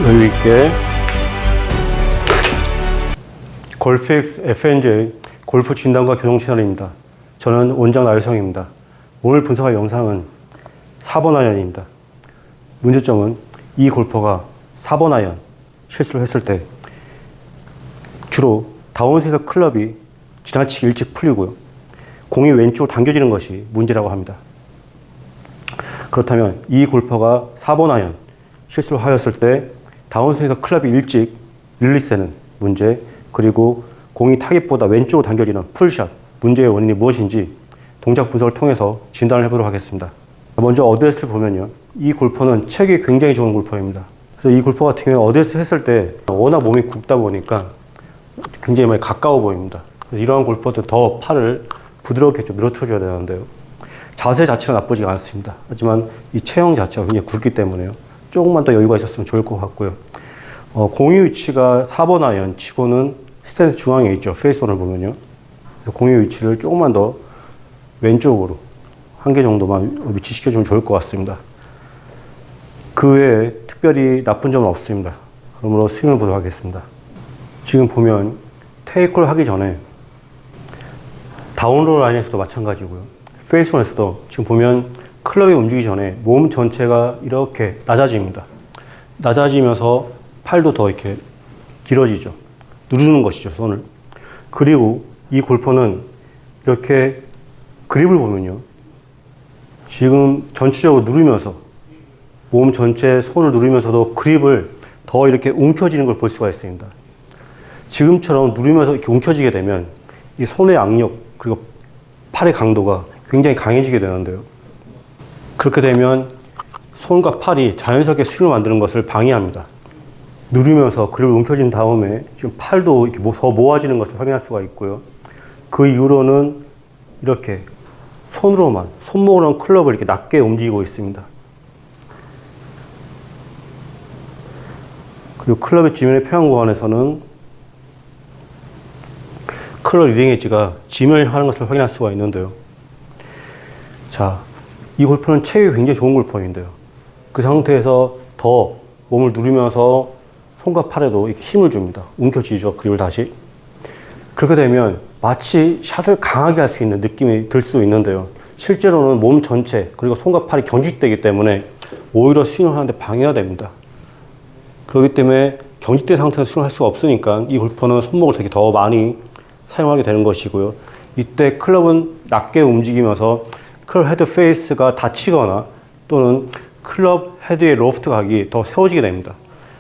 여유있게 골프X FNJ 골프 진단과 교정 채널입니다. 저는 원장 나유성입니다. 오늘 분석할 영상은 4번 아이언입니다. 문제점은 이 골퍼가 4번 아이언 실수를 했을 때 주로 다운스에서 클럽이 지나치게 일찍 풀리고요. 공이 왼쪽으로 당겨지는 것이 문제라고 합니다. 그렇다면 이 골퍼가 4번 아이언 실수를 하였을 때 다운스에서 클럽이 일찍 릴리스되는 문제, 그리고 공이 타깃보다 왼쪽으로 당겨지는 풀샷 문제의 원인이 무엇인지 동작 분석을 통해서 진단을 해보도록 하겠습니다. 먼저 어드레스를 보면요, 이 골퍼는 체격이 굉장히 좋은 골퍼입니다. 그래서 이 골퍼 같은 경우에 어드레스 했을 때 워낙 몸이 굽다 보니까 굉장히 많이 가까워 보입니다. 그래서 이러한 골퍼도 더 팔을 부드럽게 좀 늘어뜨려줘야 되는데요, 자세 자체가 나쁘지 않습니다. 하지만 이 체형 자체가 굉장히 굵기 때문에요, 조금만 더 여유가 있었으면 좋을 것 같고요. 공이 위치가 4번 아이언 치고는 스탠스 중앙에 있죠. 페이스온을 보면요, 공의 위치를 조금만 더 왼쪽으로 한 개 정도만 위치시켜주면 좋을 것 같습니다. 그 외에 특별히 나쁜 점은 없습니다. 그러므로 스윙을 보도록 하겠습니다. 지금 보면 테이크를 하기 전에 다운롤 라인에서도 마찬가지고요, 페이스온에서도 지금 보면 클럽이 움직이기 전에 몸 전체가 이렇게 낮아집니다. 낮아지면서 팔도 더 이렇게 길어지죠. 누르는 것이죠, 손을. 그리고 이 골퍼는 이렇게 그립을 보면요, 지금 전체적으로 누르면서 몸 전체 손을 누르면서도 그립을 더 이렇게 움켜쥐는 걸 볼 수가 있습니다. 지금처럼 누르면서 이렇게 움켜쥐게 되면 이 손의 악력 그리고 팔의 강도가 굉장히 강해지게 되는데요, 그렇게 되면 손과 팔이 자연스럽게 스윙을 만드는 것을 방해합니다. 누르면서 그립을 움켜쥔 다음에 지금 팔도 이렇게 더 모아지는 것을 확인할 수가 있고요. 그 이후로는 이렇게 손으로만, 손목으로는 클럽을 이렇게 낮게 움직이고 있습니다. 그리고 클럽의 지면의 평행 구간에서는 클럽 리딩 엣지가 지면을 하는 것을 확인할 수가 있는데요. 자, 이 골퍼는 체격이 굉장히 좋은 골퍼인데요, 그 상태에서 더 몸을 누르면서 손과 팔에도 이렇게 힘을 줍니다. 움켜쥐죠, 그립을 다시. 그렇게 되면 마치 샷을 강하게 할 수 있는 느낌이 들 수 있는데요, 실제로는 몸 전체 그리고 손과 팔이 경직되기 때문에 오히려 스윙을 하는데 방해가 됩니다. 그렇기 때문에 경직된 상태에서 스윙을 할 수가 없으니까 이 골퍼는 손목을 되게 더 많이 사용하게 되는 것이고요. 이때 클럽은 낮게 움직이면서 클럽 헤드 페이스가 닫히거나 또는 클럽 헤드의 로프트 각이 더 세워지게 됩니다.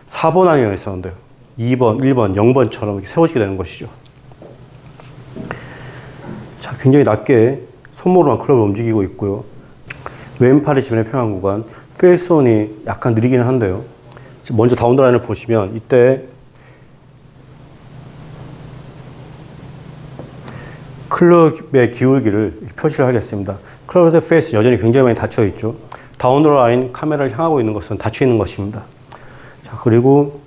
4번 아이언이었었는데요, 2번, 1번, 0번처럼 이렇게 세워지게 되는 것이죠. 자, 굉장히 낮게 손목으로만 클럽을 움직이고 있고요. 왼팔의 지면의 평행 구간, 페이스온이 약간 느리기는 한데요, 먼저 다운드 라인을 보시면 이때 클럽의 기울기를 표시를 하겠습니다. 클럽 헤드 페이스 여전히 굉장히 많이 닫혀 있죠. 다운드 라인 카메라를 향하고 있는 것은 닫혀 있는 것입니다. 자, 그리고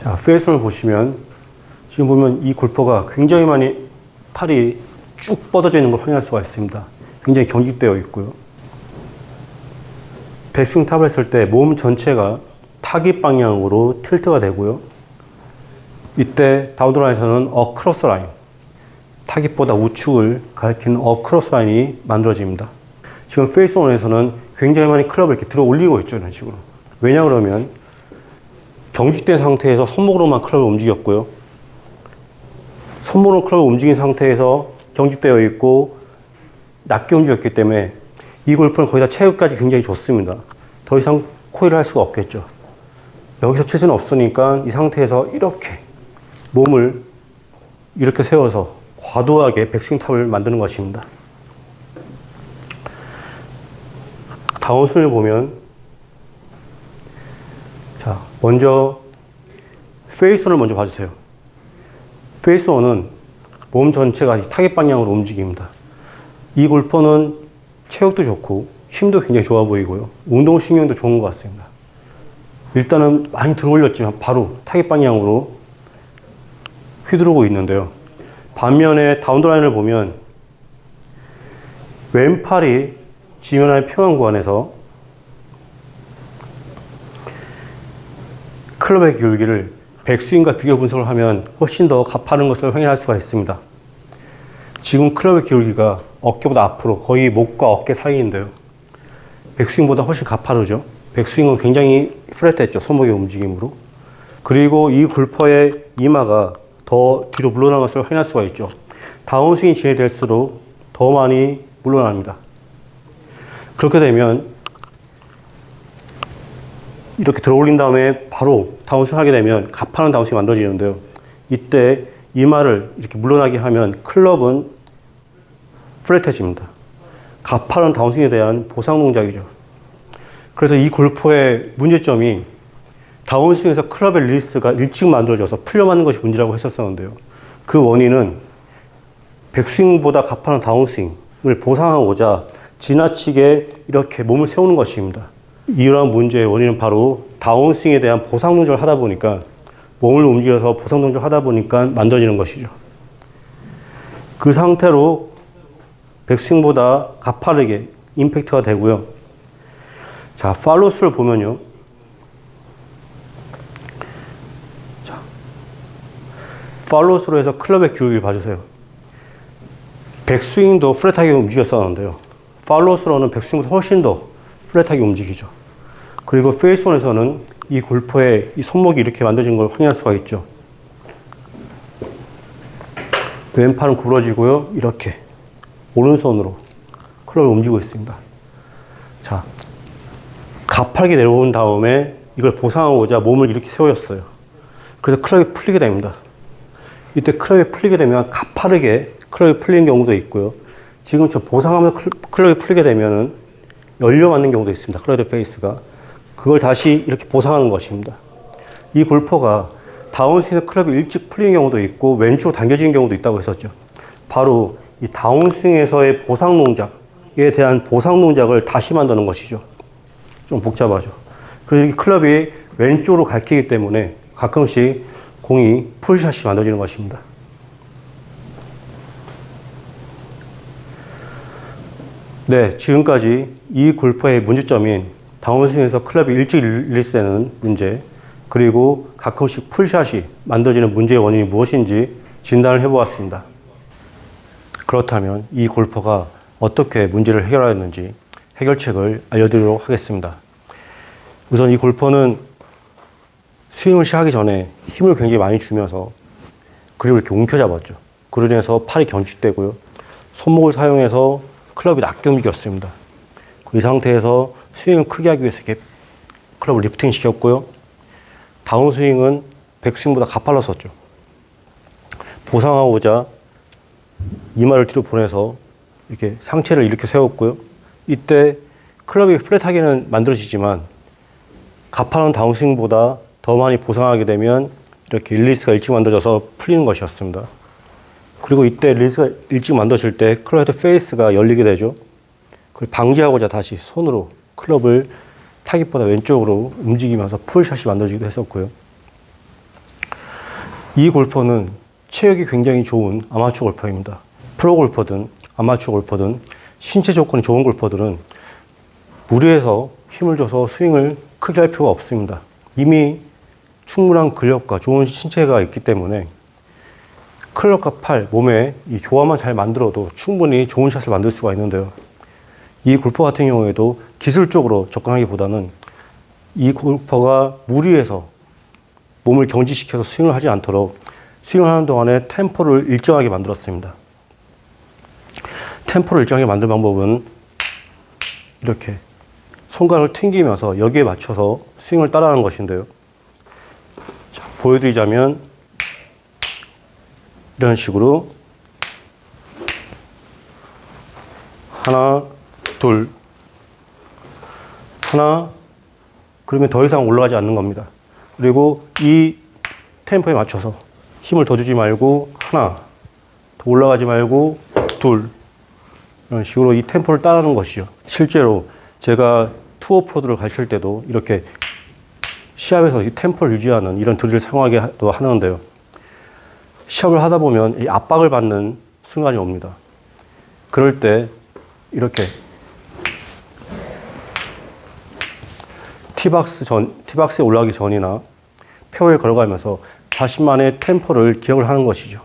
자, 페이스온을 보시면 지금 보면 이 골퍼가 굉장히 많이 팔이 쭉 뻗어져 있는 걸 확인할 수가 있습니다. 굉장히 경직되어 있고요. 백스윙 탑을 했을 때 몸 전체가 타깃 방향으로 틸트가 되고요. 이때 다운드 라인에서는 어크로스 라인, 타깃보다 우측을 가리키는 어크로스 라인이 만들어집니다. 지금 페이스온에서는 굉장히 많이 클럽을 이렇게 들어 올리고 있죠, 이런 식으로. 왜냐 그러면 경직된 상태에서 손목으로만 클럽을 움직였고요, 손목으로 클럽을 움직인 상태에서 경직되어 있고 낮게 움직였기 때문에 이 골프는 거의 다 체격까지 굉장히 좋습니다. 더 이상 코일을 할 수가 없겠죠. 여기서 칠 수는 없으니까 이 상태에서 이렇게 몸을 이렇게 세워서 과도하게 백스윙 탑을 만드는 것입니다. 다운스윙을 보면, 자, 먼저 페이스온을 먼저 봐주세요. 페이스온은 몸 전체가 타깃 방향으로 움직입니다. 이 골퍼는 체력도 좋고 힘도 굉장히 좋아 보이고요, 운동신경도 좋은 것 같습니다. 일단은 많이 들어 올렸지만 바로 타깃 방향으로 휘두르고 있는데요, 반면에 다운드 라인을 보면 왼팔이 지면의 평행 구간에서 클럽의 기울기를 백스윙과 비교 분석을 하면 훨씬 더 가파른 것을 확인할 수가 있습니다. 지금 클럽의 기울기가 어깨보다 앞으로 거의 목과 어깨 사이인데요. 백스윙보다 훨씬 가파르죠. 백스윙은 굉장히 플랫했죠. 손목의 움직임으로. 그리고 이 골퍼의 이마가 더 뒤로 물러나는 것을 확인할 수가 있죠. 다운스윙이 진행될수록 더 많이 물러납니다. 그렇게 되면 이렇게 들어올린 다음에 바로 다운스윙 하게 되면 가파른 다운스윙이 만들어지는데요. 이때 이마를 이렇게 물러나게 하면 클럽은 플랫해집니다. 가파른 다운스윙에 대한 보상 동작이죠. 그래서 이 골퍼의 문제점이 다운스윙에서 클럽의 릴리스가 일찍 만들어져서 풀려 맞는 것이 문제라고 했었는데요. 그 원인은 백스윙보다 가파른 다운스윙을 보상하고자 지나치게 이렇게 몸을 세우는 것입니다. 이러한 문제의 원인은 바로 다운스윙에 대한 보상 동작을 하다 보니까 몸을 움직여서 보상 동작을 하다 보니까 만들어지는 것이죠. 그 상태로 백스윙보다 가파르게 임팩트가 되고요. 자, 팔로스를 보면요. 자, 팔로스로 해서 클럽의 기울기를 봐주세요. 백스윙도 플랫하게 움직였었는데요. 팔로스로는 백스윙보다 훨씬 더 플랫하게 움직이죠. 그리고 페이스온에서는 이 골퍼의 이 손목이 이렇게 만들어진 걸 확인할 수가 있죠. 왼팔은 굽어지고요. 이렇게 오른손으로 클럽을 움직이고 있습니다. 자, 가파르게 내려온 다음에 이걸 보상하고자 몸을 이렇게 세워줬어요. 그래서 클럽이 풀리게 됩니다. 이때 클럽이 풀리게 되면 가파르게 클럽이 풀리는 경우도 있고요. 지금처럼 보상하면서 클럽이 풀리게 되면은 열려 맞는 경우도 있습니다. 클럽의 페이스가. 그걸 다시 이렇게 보상하는 것입니다. 이 골퍼가 다운스윙에서 클럽이 일찍 풀리는 경우도 있고 왼쪽으로 당겨지는 경우도 있다고 했었죠. 바로 이 다운스윙에서의 보상 동작에 대한 보상 동작을 다시 만드는 것이죠. 좀 복잡하죠. 그래서 이 클럽이 왼쪽으로 갈키기 때문에 가끔씩 공이 풀샷이 만들어지는 것입니다. 네, 지금까지 이 골퍼의 문제점인 다운스윙에서 클럽이 일찍 릴리스되는 문제, 그리고 가끔씩 풀샷이 만들어지는 문제의 원인이 무엇인지 진단을 해보았습니다. 그렇다면 이 골퍼가 어떻게 문제를 해결하였는지 해결책을 알려드리도록 하겠습니다. 우선 이 골퍼는 스윙을 시작하기 전에 힘을 굉장히 많이 주면서 그립을 이렇게 움켜잡았죠. 그로 인해서 팔이 경직되고요. 손목을 사용해서 클럽이 낮게 움직였습니다. 이 상태에서 스윙을 크게 하기 위해서 이렇게 클럽을 리프팅 시켰고요. 다운스윙은 백스윙보다 가팔랐었죠. 보상하고자 이마를 뒤로 보내서 이렇게 상체를 이렇게 세웠고요. 이때 클럽이 플랫하게는 만들어지지만 가파른 다운스윙보다 더 많이 보상하게 되면 이렇게 릴리스가 일찍 만들어져서 풀리는 것이었습니다. 그리고 이때 릴리스가 일찍 만들어질 때 클럽 헤드 페이스가 열리게 되죠. 그걸 방지하고자 다시 손으로 클럽을 타깃보다 왼쪽으로 움직이면서 풀샷이 만들어지기도 했었고요. 이 골퍼는 체력이 굉장히 좋은 아마추어 골퍼입니다. 프로 골퍼든 아마추어 골퍼든 신체 조건이 좋은 골퍼들은 무리해서 힘을 줘서 스윙을 크게 할 필요가 없습니다. 이미 충분한 근력과 좋은 신체가 있기 때문에 클럽과 팔, 몸에 이 조화만 잘 만들어도 충분히 좋은 샷을 만들 수가 있는데요. 이 골퍼 같은 경우에도 기술적으로 접근하기보다는 이 골퍼가 무리해서 몸을 경직시켜서 스윙을 하지 않도록 스윙을 하는 동안에 템포를 일정하게 만들었습니다. 템포를 일정하게 만든 방법은 이렇게 손가락을 튕기면서 여기에 맞춰서 스윙을 따라하는 것인데요. 자, 보여드리자면 이런 식으로 하나, 둘, 하나, 그러면 더 이상 올라가지 않는 겁니다. 그리고 이 템포에 맞춰서 힘을 더 주지 말고 하나, 더 올라가지 말고 둘, 이런 식으로 이 템포를 따르는 것이죠. 실제로 제가 투어 프로들을 가르칠 때도 이렇게 시합에서 이 템포를 유지하는 이런 드릴을 사용하기도 하는데요. 시합을 하다 보면 이 압박을 받는 순간이 옵니다. 그럴 때 이렇게 티박스에 올라가기 전이나 페어에 걸어가면서 자신만의 템포를 기억을 하는 것이죠.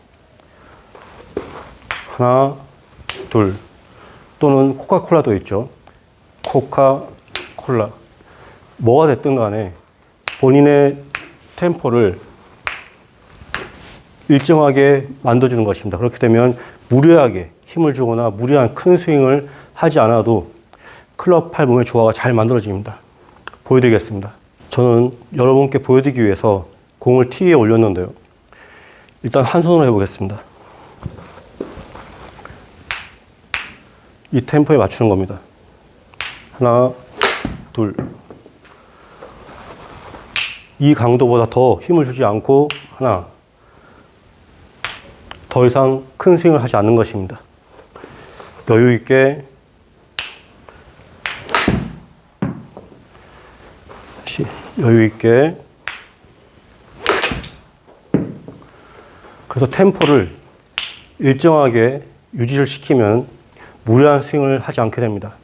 하나, 둘. 또는 코카콜라도 있죠. 코카콜라. 뭐가 됐든 간에 본인의 템포를 일정하게 만들어주는 것입니다. 그렇게 되면 무리하게 힘을 주거나 무리한 큰 스윙을 하지 않아도 클럽 팔 몸의 조화가 잘 만들어집니다. 보여드리겠습니다. 저는 여러분께 보여드리기 위해서 공을 티 위에 올렸는데요. 일단 한 손으로 해보겠습니다. 이 템포에 맞추는 겁니다. 하나, 둘. 이 강도보다 더 힘을 주지 않고 하나. 더 이상 큰 스윙을 하지 않는 것입니다. 여유 있게 다시 여유 있게. 그래서 템포를 일정하게 유지를 시키면 무리한 스윙을 하지 않게 됩니다.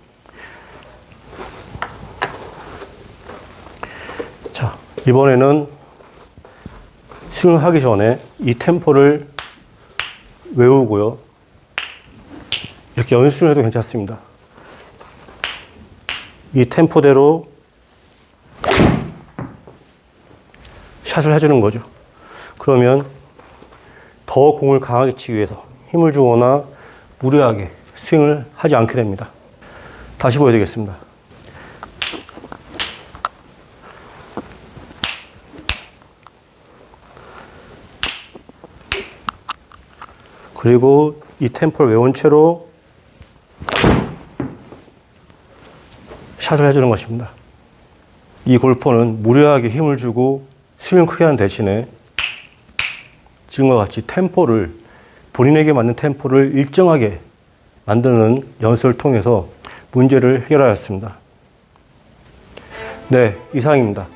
자, 이번에는 스윙을 하기 전에 이 템포를 외우고요. 이렇게 연습을 해도 괜찮습니다. 이 템포대로 샷을 해주는 거죠. 그러면 더 공을 강하게 치기 위해서 힘을 주거나 무리하게 스윙을 하지 않게 됩니다. 다시 보여드리겠습니다. 그리고 이 템포를 외운 채로 샷을 해주는 것입니다. 이 골퍼는 무리하게 힘을 주고 스윙을 크게 하는 대신에 지금과 같이 템포를, 본인에게 맞는 템포를 일정하게 만드는 연습을 통해서 문제를 해결하였습니다. 네, 이상입니다.